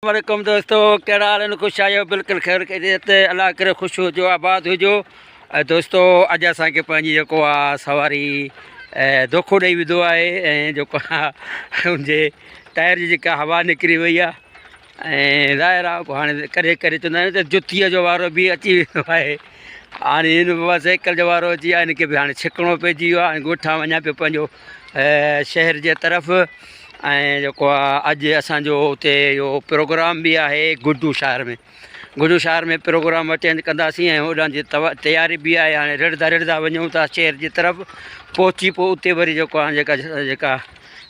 वालेकुम दोस्तों, कहिड़ा हाल आहिनि? ख़ुशि आहियो? बिल्कुलु ख़ैर ख़ैरियत, अलाह करे ख़ुशि हुजो, आबाद हुजो। दोस्तों अॼु असांखे पंहिंजी जेको आहे सवारी धोखो ॾेई विधो आहे ऐं जेको आहे हुनजे टायर जी जेका हवा निकिरी वई आहे ऐं ज़ाहिर आहे हाणे करे करे चवंदा आहिनि त जुतीअ जो वारो बि अची वियो आहे। हाणे हिन बाबा साइकिल जो वारो अची वियो आहे, हिनखे बि हाणे छिकिणो पइजी वियो आहे। ॻोठा वञा पियो पंहिंजो शहर जे तरफ़। ऐं जेको आहे अॼु असांजो उते इहो प्रोग्राम बि आहे गुड्डू शहर में। गुड्डू शहर में प्रोग्राम अटेंड कंदासीं ऐं होॾां जी तयारी बि आहे। हाणे रिड़ंदा रिड़ंदा वञूं था शहर जी तरफ़। पहुची पोइ उते वरी जेको आहे जेका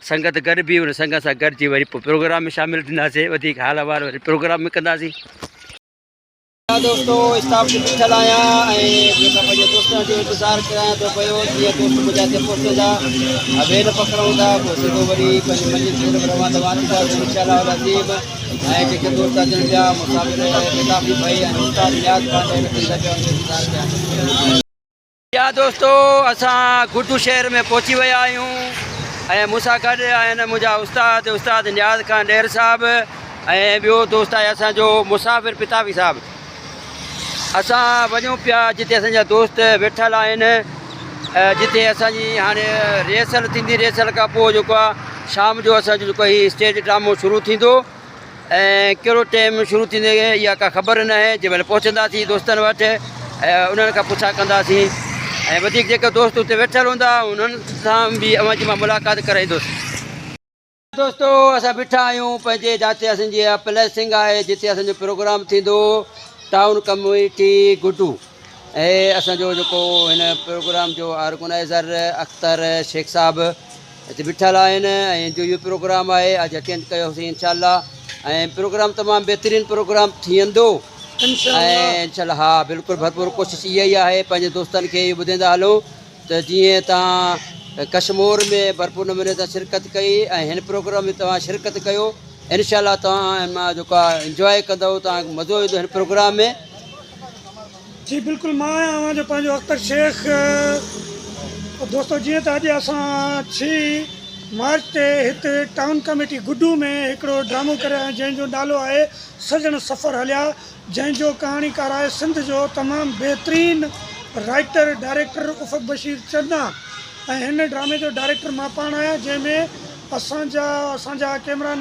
संगत गॾु बि उन संगत सां गॾिजी वरी पोइ प्रोग्राम में शामिलु थींदासीं। वधीक हाल वार वरी प्रोग्राम में कंदासीं। दोस्तों स्टाफ से बीठल आहियां ऐं जेका पंहिंजे दोस्तनि जो इंतज़ारु कयां थो पियो। जीअं दोस्त मुंहिंजा हिते पहुचंदा अबेर पकड़ूं था पोइ सिधो वरी पंहिंजी मंज़िल तरफ़ रवाना थींदासीं इंशाअल्लाह नसीब। ऐं जेके दोस्त अचनि पिया मुसाफ़िर किताबी भाई ऐं उस्ताद याद या दोस्तों असां गुड्डू शहर में पहुची विया आहियूं ऐं मूंसां गॾु आहिनि मुंहिंजा उस्ताद नियाज़ खान ॾेर साहिबु ऐं ॿियो दोस्त आहे असांजो मुसाफ़िर पितावी साहिबु। असां वञूं पिया जिते असांजा दोस्त वेठल आहिनि, जिते असांजी हाणे रिहर्सल थींदी। रिहर्सल खां पोइ जेको आहे शाम जो असांजो जेको हीउ स्टेज ड्रामो शुरू थींदो ऐं कहिड़ो टाइम शुरू थींदो इहा का ख़बर न आहे। जंहिं महिल पहुचंदासीं दोस्तनि वटि उन्हनि खां पुछा कंदासीं ऐं वधीक जेके दोस्त उते वेठल हूंदा उन्हनि सां बि अवां मां मुलाक़ात कराईंदुसि। दोस्तों असां बीठा आहियूं पंहिंजे जिते असांजी प्लेसिंग आहे, जिते असांजो प्रोग्राम थींदो टाउन कम्यूनिटी गुड्डू। ऐं असांजो जेको हिन प्रोग्राम जो ऑर्गेनाइज़र अख्तर शेख साहिबु हिते बीठल आहिनि ऐं जो इहो प्रोग्राम आहे अॼु अटेंड कयोसीं इंशाअल्लाह। ऐं प्रोग्राम तमामु बहितरीनु प्रोग्राम थी वेंदो ऐं इंशाअल्लाह। हा बिल्कुलु भरपूर कोशिशि इहा ई आहे पंहिंजे दोस्तनि खे इहो ॿुधाईंदा हलूं त जीअं तव्हां कश्मीर में भरपूर नमूने सां शिरकत कई ऐं हिन प्रोग्राम में तव्हां शिरकत कयो इंशाअल्लाह तव्हां मां जेको आहे इंजॉय कंदव, तव्हांखे मज़ो ईंदो हिन प्रोग्राम में। जी बिल्कुलु मां आहियां जो पंहिंजो अख्तर शेख। दोस्तों जीअं त अॼु असां 6 मार्च ते हिते टाउन कमेटी गुड्डू में हिकिड़ो ड्रामो करे आया जंहिंजो नालो आहे सजण सफ़र हलिया, जंहिंजो कहाणीकार आहे सिंध जो तमामु बहितरीनु राइटर डायरेक्टर उफ़क़ बशीर चंदा ऐं हिन ड्रामे जो डायरेक्टर मां पाण आहियां। जंहिंमें असांजा कैमरान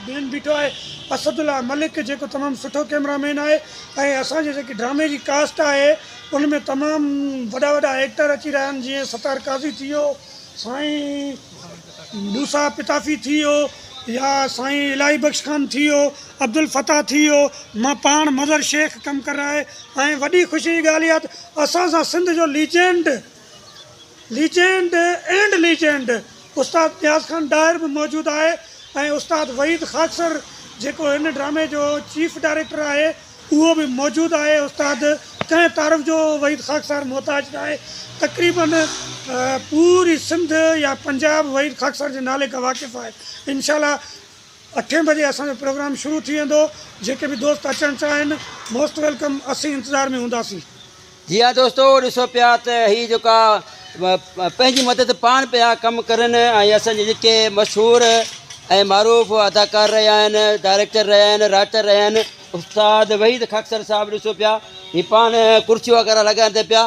मेन बीठो आहे असदुल्ला मलिक जेको तमामु सुठो कैमरामैन आहे ऐं असांजे जेकी ड्रामे जी कास्ट आहे उन में तमामु वॾा वॾा एक्टर अची रहिया आहिनि। जीअं सतार काज़ी थी वियो, साईं मूसा पिताफ़ी थी वियो या साईं इलाही बख़्श खान थी वियो, अब्दुल फ़ताह थी वियो, मां पाण मज़र शेख कमु करे रहिया आहे। ऐं वॾी ख़ुशी जी ॻाल्हि इहा त असां सां सिंध जो लीजेंड उस्ताद नियाज़ खान डायर बि मौजूदु आहे ऐं उस्ताद वहीद ख़ाकसर जेको हिन ड्रामे जो चीफ डायरेक्टर आहे उहो बि मौजूदु आहे। उस्ताद कंहिं तारीफ़ जो वहीद ख़ाकसर मोहताज न आहे। तक़रीबन पूरी सिंध या पंजाब वहीद ख़ाकसर जे नाले खां वाक़िफ़ु आहे। इंशाअल्लाह 8 बजे असांजो प्रोग्राम शुरू थी वेंदो। जेके बि दोस्त अचणु चाहिनि मोस्ट वेलकम, असीं इंतज़ार में हूंदासीं। जी हा दोस्तों ॾिसो पिया त हीअ जेका पंहिंजी मदद पाण पिया कमु करनि ऐं असांजे जेके मशहूरु ऐं मरूफ़ अदाकार रहिया आहिनि, डायरेक्टर रहिया आहिनि, राइटर रहिया आहिनि, उस्ताद वहीद ख़ाकसर साहिबु ॾिसो पिया हीअ पाण कुर्सियूं वग़ैरह लॻाइनि पिया।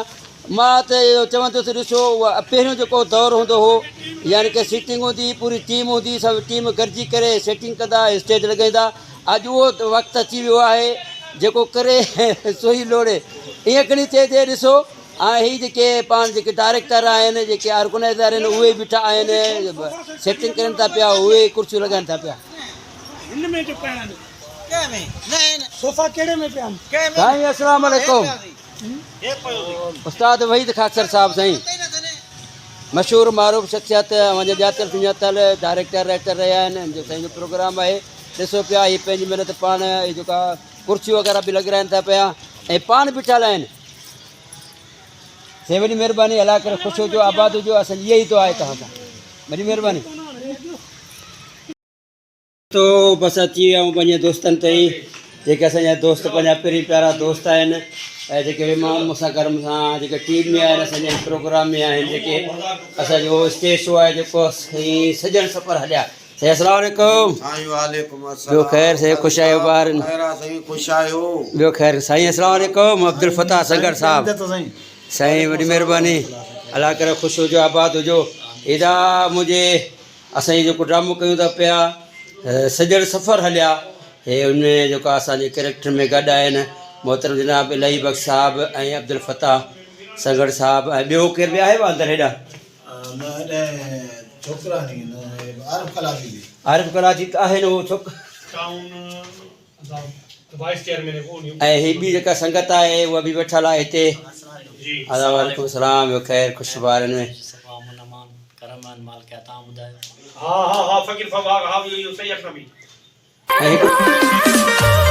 मां त इहो चवंदुसि ॾिसो उहा पहिरियों जेको दौरु हूंदो हो यानी की सीटिंग हूंदी, पूरी टीम हूंदी, सभु टीम गॾिजी करे सेटिंग कंदा, स्टेज लॻाईंदा। अॼु उहो वक़्तु अची वियो आहे जेको करे सोई लोड़े ईअं खणी थिए। ॾिसो ऐं हीअ जेके पाण जेके डायरेक्टर आहिनि, जेके ऑर्गेनाइज़र आहिनि उहे बीठा आहिनि, सेटिंग करनि था पिया, उहे कुर्सियूं लॻाइनि था पिया। साईं अस्सलाम वालेकुम। उस्ताद वहीद ख़ाकसर साहिबु साईं मशहूरु मारूफ़ शख़्सियत वञे ॼातल सुञातल डायरेक्टर राइटर रहिया आहिनि। जो साईं जो प्रोग्राम आहे ॾिसो पिया हीअ पंहिंजी महिनत पाण हीअ जेका कुर्सियूं वग़ैरह बि लॻाइनि था पिया ऐं पाण बीठल आहिनि। से वॾी महिरबानी, अलाह करे ख़ुशि हुजो, आबाद हुजो। असांजी इहा ई दुआ आहे तव्हां सां, वॾी महिरबानी। तो बसि अची विया आहियूं पंहिंजे दोस्तनि ताईं, जेके असांजा दोस्त पंहिंजा पहिरीं प्यारा दोस्त आहिनि ऐं जेके इमाम मूंसां गॾु मूंसां जेके टीम में आहिनि, असांजे प्रोग्राम में आहिनि, जेके असांजो स्टेज शो आहे जेको सजण सफ़र हलिया साईं अस्सलाम वालेकुम। साईं वालेकुम अस्सलाम। ॿियो ख़ैर से ख़ुशि आहियो ॿार? ख़ैरा साईं ख़ुशि आहियो। ॿियो ख़ैर साईं अस्सलाम वालेकुम। अब्दुल फताह संगर साहब साईं वॾी महिरबानी, अलाह करे ख़ुशि हुजो आबाद हुजो। हेॾा मुंहिंजे असांजी जेको ड्रामो कयूं था पिया सॼण सफ़र हलिया, हे उन जेको असांजे कैरेक्टर में गॾु आहिनि मोहतरम जनाब इलाही बख़्श साहब ऐं अब्दुल फताह संगड़ साहब ऐं ॿियो केरु ॿिया आहे अंदरि हेॾा? छोकिरा आरिफ कलाची त आहे न उहो छोक ऐं ही ॿी जेका संगत आहे उहा बि वेठल आहे हिते। वालेकुम सलाम। ॿियो ख़ैर ख़ुशि ॿारनि में हाँ हाँ हाँ फकीर फवाग हाँ ये सही है कभी ऐं